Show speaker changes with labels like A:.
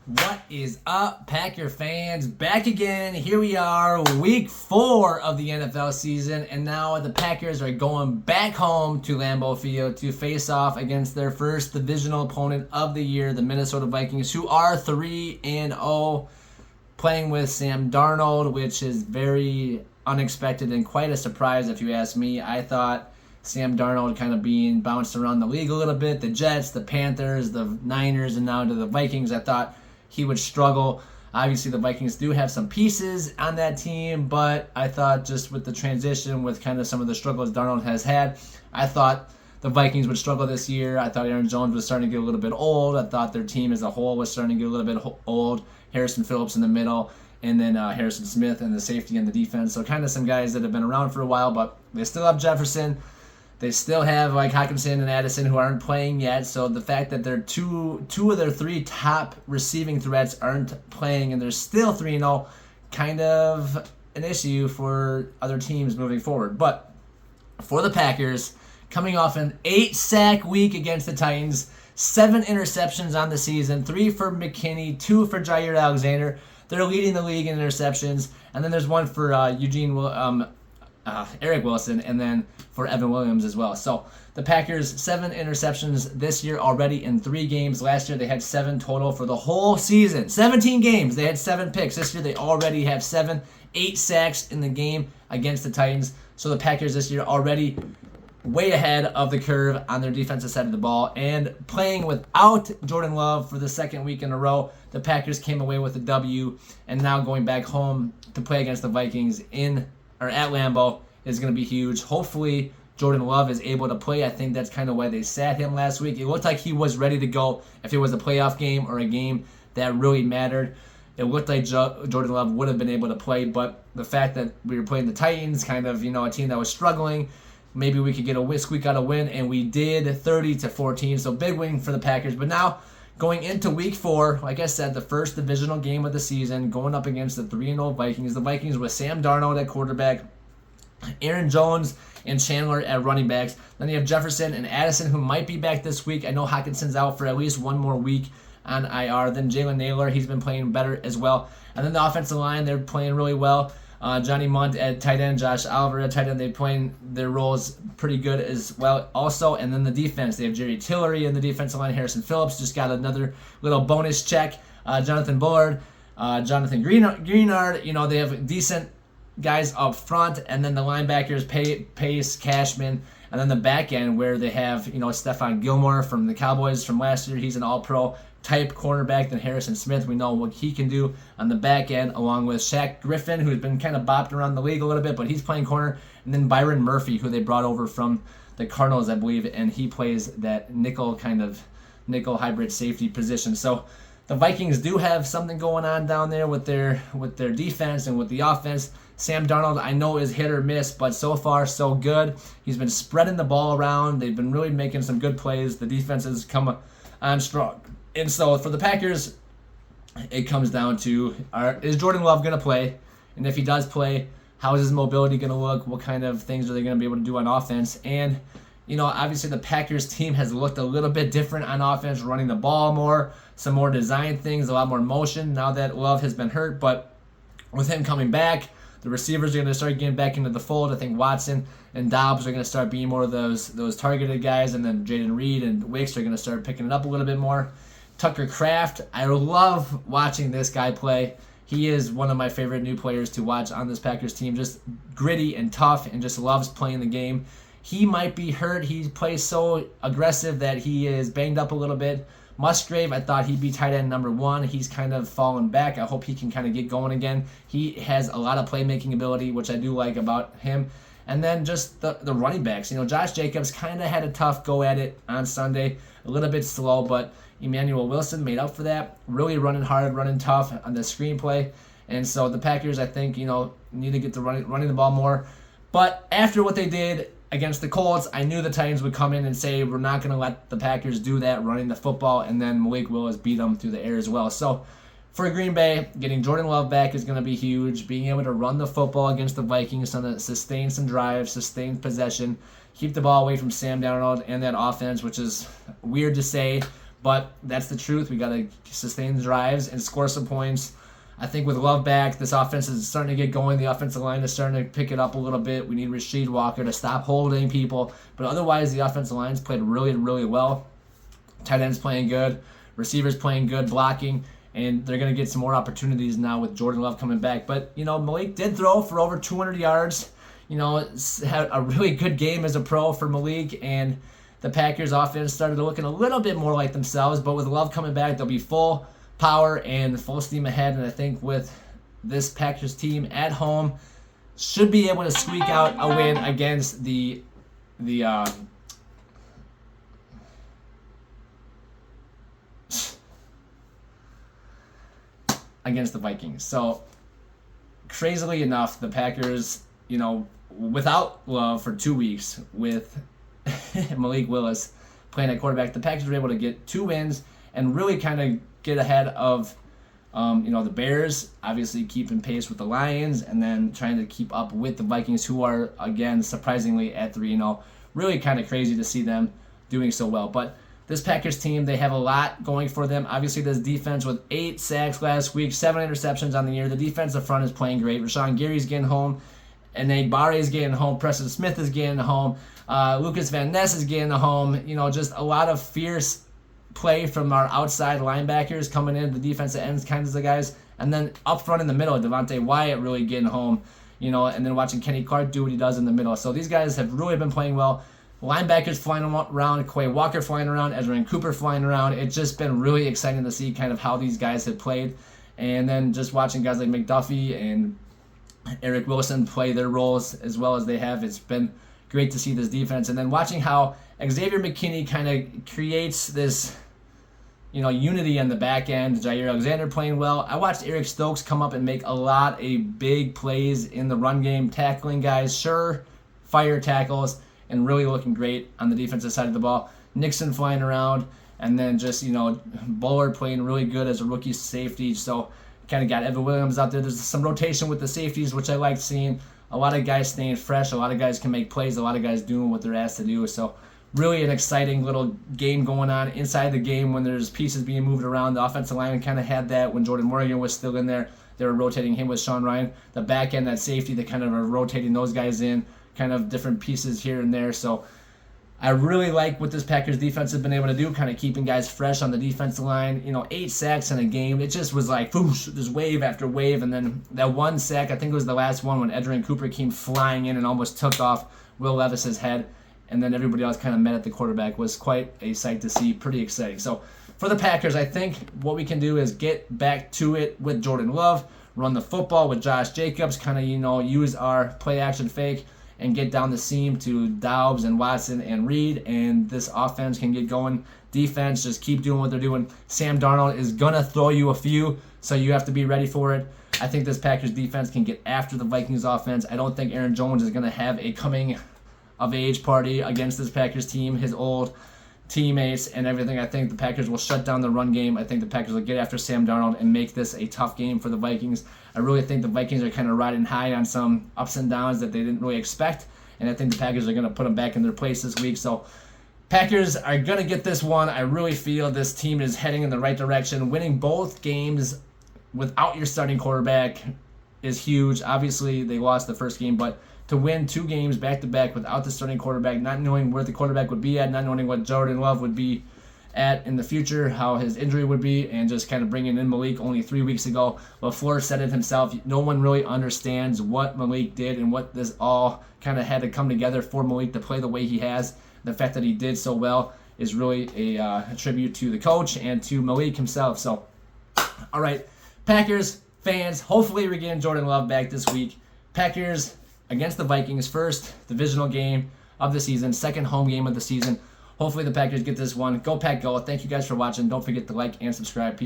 A: What is up, Packer fans? Back again. Here we are, week 4 of the NFL season, and now the Packers are going back home to Lambeau Field to face off against their first divisional opponent of the year, the Minnesota Vikings, who are 3-0, playing with Sam Darnold, which is very unexpected and quite a surprise if you ask me. I thought Sam Darnold kind of being bounced around the league a little bit, the Jets, the Panthers, the Niners, and now to the Vikings. I thought he would struggle. Obviously, the Vikings do have some pieces on that team, but I thought just with the transition, with kind of some of the struggles Darnold has had, I thought the Vikings would struggle this year. I thought Aaron Jones was starting to get a little bit old. I thought their team as a whole was starting to get a little bit old. Harrison Phillips in the middle, and then Harrison Smith and the safety and the defense. So kind of some guys that have been around for a while, but they still have Jefferson. They still have like Hockenson and Addison who aren't playing yet. So the fact that they're two of their 3 top receiving threats aren't playing and they're still 3-0, kind of an issue for other teams moving forward. But for the Packers, coming off an 8-sack week against the Titans, 7 interceptions on the season, 3 for McKinney, 2 for Jair Alexander. They're leading the league in interceptions. And then there's 1 for Eric Wilson, and then for Evan Williams as well. So the Packers, 7 interceptions this year already in 3 games. Last year they had 7 total for the whole season. 17 games, they had 7 picks. This year they already have 7, 8 sacks in the game against the Titans. So the Packers this year already way ahead of the curve on their defensive side of the ball. And playing without Jordan Love for the 2nd week in a row, the Packers came away with a W, and now going back home to play against the Vikings at Lambeau is going to be huge. Hopefully, Jordan Love is able to play. I think that's kind of why they sat him last week. It looked like he was ready to go if it was a playoff game or a game that really mattered. It looked like Jordan Love would have been able to play, but the fact that we were playing the Titans, kind of, a team that was struggling, maybe we could get a squeak out a win, and we did, 30-14. So big win for the Packers. But now, going into week 4, like I said, the first divisional game of the season, going up against the 3-0 Vikings. The Vikings with Sam Darnold at quarterback, Aaron Jones and Chandler at running backs. Then you have Jefferson and Addison, who might be back this week. I know Hawkinson's out for at least 1 more week on IR. Then Jalen Naylor, he's been playing better as well. And then the offensive line, they're playing really well. Johnny Munt at tight end, Josh Oliver at tight end, they're playing their roles pretty good as well also. And then the defense, they have Jerry Tillery in the defensive line. Harrison Phillips just got another little bonus check. Jonathan Bullard, Jonathan Greenard, they have decent guys up front, and then the linebackers, Pace, Cashman, and then the back end where they have, Stephon Gilmore from the Cowboys from last year. He's an all-pro type cornerback. Then Harrison Smith, we know what he can do on the back end, along with Shaq Griffin, who's been kind of bopped around the league a little bit, but he's playing corner. And then Byron Murphy, who they brought over from the Cardinals, I believe, and he plays that nickel hybrid safety position. So the Vikings do have something going on down there with their defense and with the offense. Sam Darnold, I know, is hit or miss, but so far so good. He's been spreading the ball around. They've been really making some good plays. The defense has come on strong. And so for the Packers, it comes down to, is Jordan Love going to play? And if he does play, how is his mobility going to look? What kind of things are they going to be able to do on offense? And, obviously the Packers team has looked a little bit different on offense, running the ball more, some more design things, a lot more motion now that Love has been hurt. But with him coming back, the receivers are going to start getting back into the fold. I think Watson and Dobbs are going to start being more of those targeted guys, and then Jaden Reed and Wicks are going to start picking it up a little bit more. Tucker Kraft, I love watching this guy play. He is one of my favorite new players to watch on this Packers team. Just gritty and tough and just loves playing the game. He might be hurt. He plays so aggressive that he is banged up a little bit. Musgrave, I thought he'd be tight end number 1. He's kind of fallen back. I hope he can kind of get going again. He has a lot of playmaking ability, which I do like about him. And then just the running backs. Josh Jacobs kind of had a tough go at it on Sunday. A little bit slow, but Emmanuel Wilson made up for that. Really running hard, running tough on the screenplay. And so the Packers, I think, need to get to running the ball more. But after what they did against the Colts, I knew the Titans would come in and say, we're not going to let the Packers do that, running the football, and then Malik Willis beat them through the air as well. So for Green Bay, getting Jordan Love back is going to be huge. Being able to run the football against the Vikings, to sustain some drives, sustain possession, keep the ball away from Sam Darnold and that offense, which is weird to say, but that's the truth. We got to sustain drives and score some points. I think with Love back, this offense is starting to get going. The offensive line is starting to pick it up a little bit. We need Rasheed Walker to stop holding people. But otherwise, the offensive line's played really, really well. Tight end's playing good. Receivers playing good, blocking. And they're going to get some more opportunities now with Jordan Love coming back. But, Malik did throw for over 200 yards. Had a really good game as a pro for Malik. And the Packers offense started looking a little bit more like themselves. But with Love coming back, they'll be full power and full steam ahead, and I think with this Packers team at home, should be able to squeak out a win against the Vikings. So crazily enough, the Packers, without Love for 2 weeks, with Malik Willis playing at quarterback, the Packers were able to get 2 wins and really kind of get ahead of the Bears, obviously keeping pace with the Lions, and then trying to keep up with the Vikings, who are, again, surprisingly at 3-0. Really kind of crazy to see them doing so well. But this Packers team, they have a lot going for them. Obviously, this defense with 8 sacks last week, 7 interceptions on the year. The defensive front is playing great. Rashawn Gary's getting home. And Barre is getting home. Preston Smith is getting home. Lucas Van Ness is getting home. Just a lot of fierce play from our outside linebackers coming in, the defensive ends kinds of guys, and then up front in the middle, Devontae Wyatt really getting home, and then watching Kenny Clark do what he does in the middle. So these guys have really been playing well. Linebackers flying around, Quay Walker flying around, Ezra Cooper flying around. It's just been really exciting to see kind of how these guys have played, and then just watching guys like McDuffie and Eric Wilson play their roles as well as they have. It's been great to see this defense, and then watching how Xavier McKinney kind of creates this unity on the back end. Jair Alexander playing well. I watched Eric Stokes come up and make a lot of big plays in the run game, tackling guys, fire tackles, and really looking great on the defensive side of the ball. Nixon flying around, and then just, Bullard playing really good as a rookie safety. So kind of got Evan Williams out there. There's some rotation with the safeties, which I like seeing. A lot of guys staying fresh. A lot of guys can make plays. A lot of guys doing what they're asked to do. So really an exciting little game going on inside the game when there's pieces being moved around. The offensive line kind of had that when Jordan Morgan was still in there. They were rotating him with Sean Ryan. The back end, that safety, they kind of are rotating those guys in, kind of different pieces here and there. So I really like what this Packers defense has been able to do, kind of keeping guys fresh on the defensive line. 8 sacks in a game. It just was like, whoosh, there's wave after wave. And then that one sack, I think it was the last one when Edgerrin Cooper came flying in and almost took off Will Levis's head. And then everybody else kind of met at the quarterback. Was quite a sight to see. Pretty exciting. So for the Packers, I think what we can do is get back to it with Jordan Love, run the football with Josh Jacobs, kind of, use our play-action fake and get down the seam to Doubs and Watson and Reed, and this offense can get going. Defense, just keep doing what they're doing. Sam Darnold is going to throw you a few, so you have to be ready for it. I think this Packers defense can get after the Vikings offense. I don't think Aaron Jones is going to have a coming-of-age party against this Packers team, his old teammates and everything. I think the Packers will shut down the run game. I think the Packers will get after Sam Darnold and make this a tough game for the Vikings. I really think the Vikings are kind of riding high on some ups and downs that they didn't really expect, and I think the Packers are going to put them back in their place this week. So Packers are going to get this one. I really feel this team is heading in the right direction. Winning both games without your starting quarterback is huge. Obviously, they lost the first game, but to win 2 games back-to-back without the starting quarterback, not knowing where the quarterback would be at, not knowing what Jordan Love would be at in the future, how his injury would be, and just kind of bringing in Malik only 3 weeks ago. LaFleur said it himself. No one really understands what Malik did and what this all kind of had to come together for Malik to play the way he has. The fact that he did so well is really a tribute to the coach and to Malik himself. So, all right, Packers fans, hopefully we're getting Jordan Love back this week. Packers against the Vikings, first divisional game of the season, second home game of the season. Hopefully the Packers get this one. Go Pack Go. Thank you guys for watching. Don't forget to like and subscribe. Peace.